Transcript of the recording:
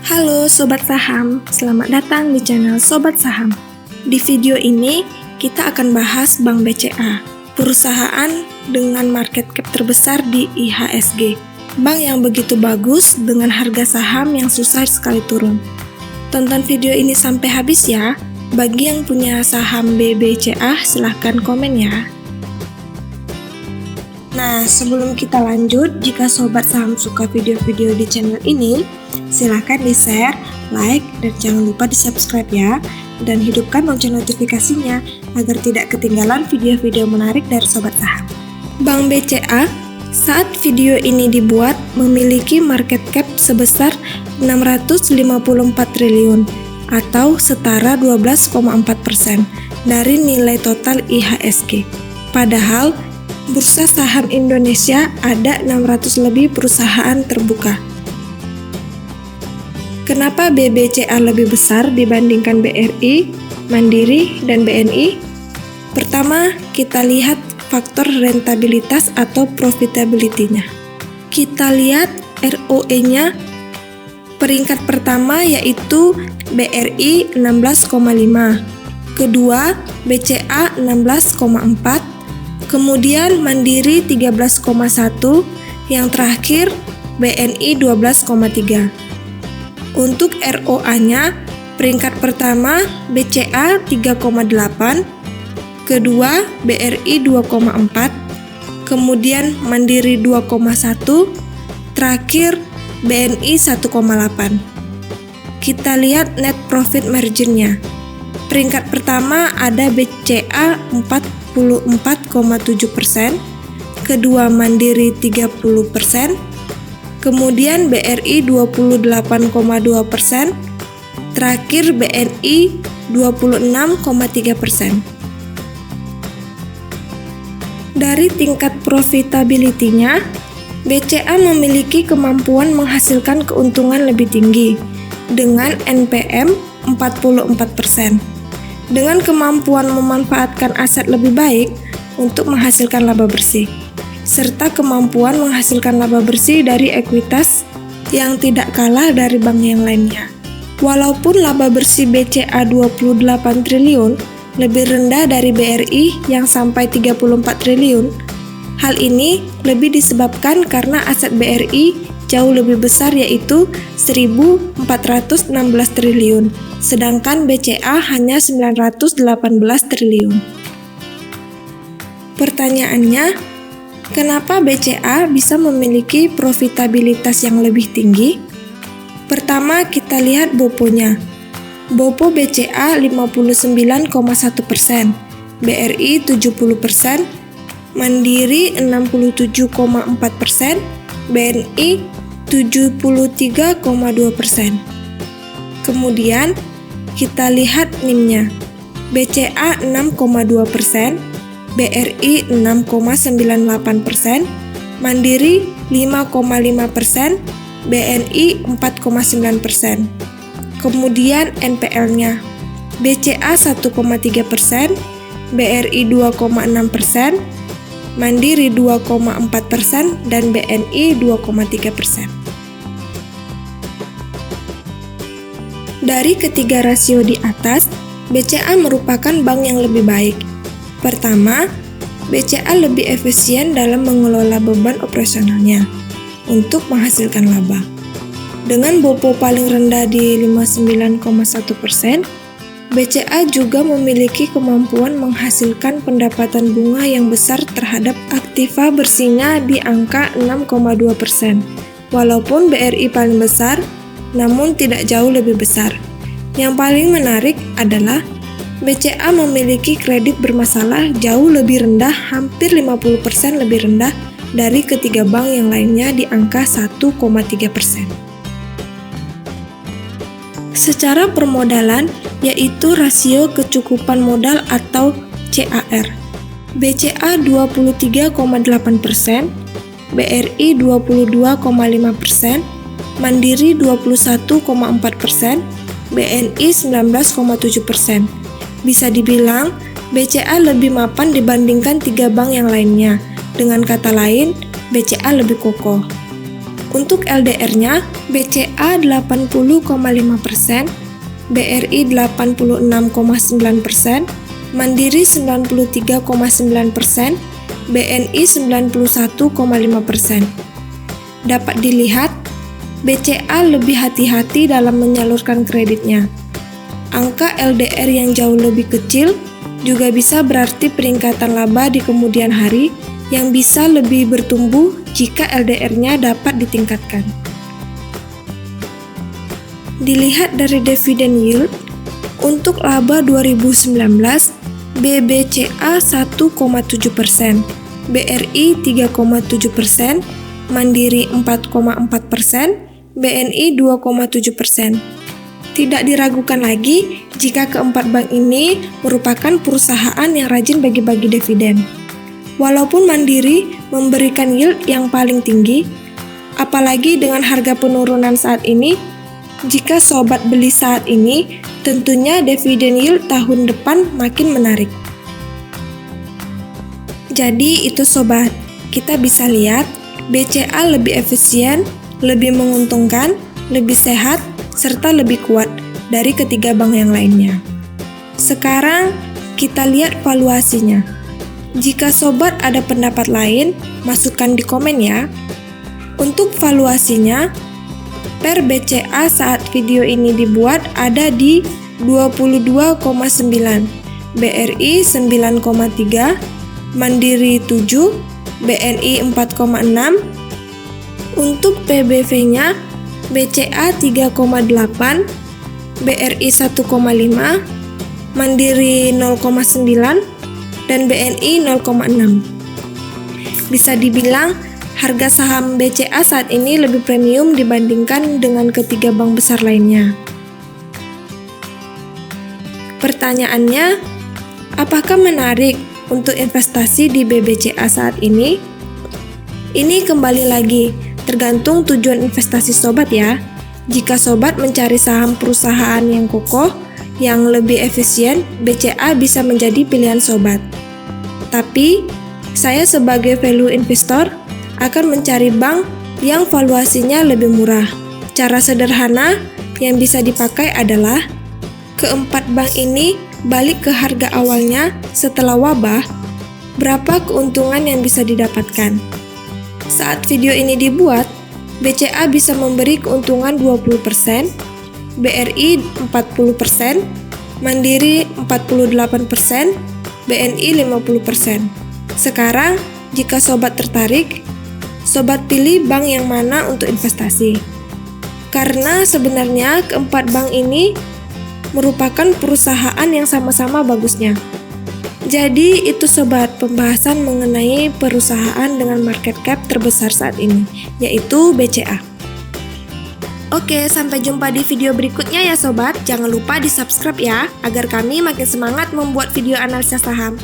Halo Sobat Saham, selamat datang di channel Sobat Saham. Di video ini, kita akan bahas Bank BCA, perusahaan dengan market cap terbesar di IHSG. Bank yang begitu bagus dengan harga saham yang susah sekali turun. Tonton video ini sampai habis ya. Bagi yang punya saham BBCA, silahkan komen ya. Nah, sebelum kita lanjut, jika Sobat Saham suka video-video di channel ini, silahkan di-share, like, dan jangan lupa di-subscribe ya. Dan hidupkan lonceng notifikasinya agar tidak ketinggalan video-video menarik dari Sobat Saham. Bank BCA saat video ini dibuat memiliki market cap sebesar 654 triliun atau setara 12,4% dari nilai total IHSG. Padahal Bursa Saham Indonesia ada 600 lebih perusahaan terbuka. Kenapa BBCA lebih besar dibandingkan BRI, Mandiri, dan BNI? Pertama, kita lihat faktor rentabilitas atau profitability-nya. Kita lihat ROE-nya. Peringkat pertama yaitu BRI 16,5, kedua BCA 16,4, kemudian Mandiri 13,1, yang terakhir BNI 12,3. Untuk ROA-nya, peringkat pertama BCA 3,8, kedua BRI 2,4, kemudian Mandiri 2,1, terakhir BNI 1,8. Kita lihat net profit margin-nya. Peringkat pertama ada BCA 44,7%, kedua Mandiri 30%, kemudian BRI 28,2%, terakhir BNI 26,3%. Dari tingkat profitability-nya, BCA memiliki kemampuan menghasilkan keuntungan lebih tinggi dengan NPM 44%. Dengan kemampuan memanfaatkan aset lebih baik untuk menghasilkan laba bersih, serta kemampuan menghasilkan laba bersih dari ekuitas yang tidak kalah dari bank yang lainnya. Walaupun laba bersih BCA 28 triliun lebih rendah dari BRI yang sampai 34 triliun, hal ini lebih disebabkan karena aset BRI jauh lebih besar yaitu 1.416 triliun, sedangkan BCA hanya 918 triliun. Pertanyaannya, kenapa BCA bisa memiliki profitabilitas yang lebih tinggi? Pertama, kita lihat BOPO-nya. BOPO BCA 59,1%, BRI 70%, Mandiri 67,4%, BNI 73,2%. Kemudian kita lihat NIM-nya. BCA 6,2%, BRI 6,98%, Mandiri 5,5%, BNI 4,9%. Kemudian NPL-nya. BCA 1,3%, BRI 2,6%, Mandiri 2,4%, dan BNI 2,3%. Dari ketiga rasio di atas, BCA merupakan bank yang lebih baik. Pertama, BCA lebih efisien dalam mengelola beban operasionalnya untuk menghasilkan laba. Dengan BOPO paling rendah di 59,1%, BCA juga memiliki kemampuan menghasilkan pendapatan bunga yang besar terhadap aktiva bersihnya di angka 6,2%. Walaupun BRI paling besar, namun tidak jauh lebih besar. Yang paling menarik adalah BCA memiliki kredit bermasalah jauh lebih rendah, hampir 50% lebih rendah dari ketiga bank yang lainnya di angka 1,3%. Secara permodalan, yaitu rasio kecukupan modal atau CAR. BCA 23,8%, BRI 22,5%, Mandiri 21,4%, BNI 19,7%. Bisa dibilang, BCA lebih mapan dibandingkan tiga bank yang lainnya. Dengan kata lain, BCA lebih kokoh. Untuk LDR-nya, BCA 80,5%, BRI 86,9%, Mandiri 93,9%, BNI 91,5%. Dapat dilihat, BCA lebih hati-hati dalam menyalurkan kreditnya. Angka LDR yang jauh lebih kecil juga bisa berarti peningkatan laba di kemudian hari yang bisa lebih bertumbuh jika LDR-nya dapat ditingkatkan. Dilihat dari dividen yield, untuk laba 2019, BBCA 1,7%, BRI 3,7%, Mandiri 4,4%, BNI 2,7%. Tidak diragukan lagi jika keempat bank ini merupakan perusahaan yang rajin bagi-bagi dividen. Walaupun Mandiri memberikan yield yang paling tinggi, apalagi dengan harga penurunan saat ini, jika sobat beli saat ini, tentunya dividen yield tahun depan makin menarik. Jadi itu sobat, kita bisa lihat BCA lebih efisien, lebih menguntungkan, lebih sehat, serta lebih kuat dari ketiga bank yang lainnya. Sekarang kita lihat valuasinya. Jika sobat ada pendapat lain, masukkan di komen ya. Untuk valuasinya, per BCA saat video ini dibuat ada di 22,9, BRI 9,3, Mandiri 7, BNI 4,6. Untuk PBV-nya, BCA 3,8, BRI 1,5, Mandiri 0,9, dan BNI 0,6. Bisa dibilang, harga saham BCA saat ini lebih premium dibandingkan dengan ketiga bank besar lainnya. Pertanyaannya, apakah menarik untuk investasi di BBCA saat ini? Ini kembali lagi, tergantung tujuan investasi sobat ya. Jika sobat mencari saham perusahaan yang kokoh, yang lebih efisien, BCA bisa menjadi pilihan sobat. Tapi, saya sebagai value investor akan mencari bank yang valuasinya lebih murah. Cara sederhana yang bisa dipakai adalah keempat bank ini balik ke harga awalnya setelah wabah, berapa keuntungan yang bisa didapatkan. Saat video ini dibuat, BCA bisa memberi keuntungan 20%, BRI 40%, Mandiri 48%, BNI 50%. Sekarang, jika sobat tertarik, sobat pilih bank yang mana untuk investasi. Karena sebenarnya keempat bank ini merupakan perusahaan yang sama-sama bagusnya. Jadi itu sobat pembahasan mengenai perusahaan dengan market cap terbesar saat ini, yaitu BCA. Oke, sampai jumpa di video berikutnya ya sobat. Jangan lupa di subscribe ya, agar kami makin semangat membuat video analisa saham.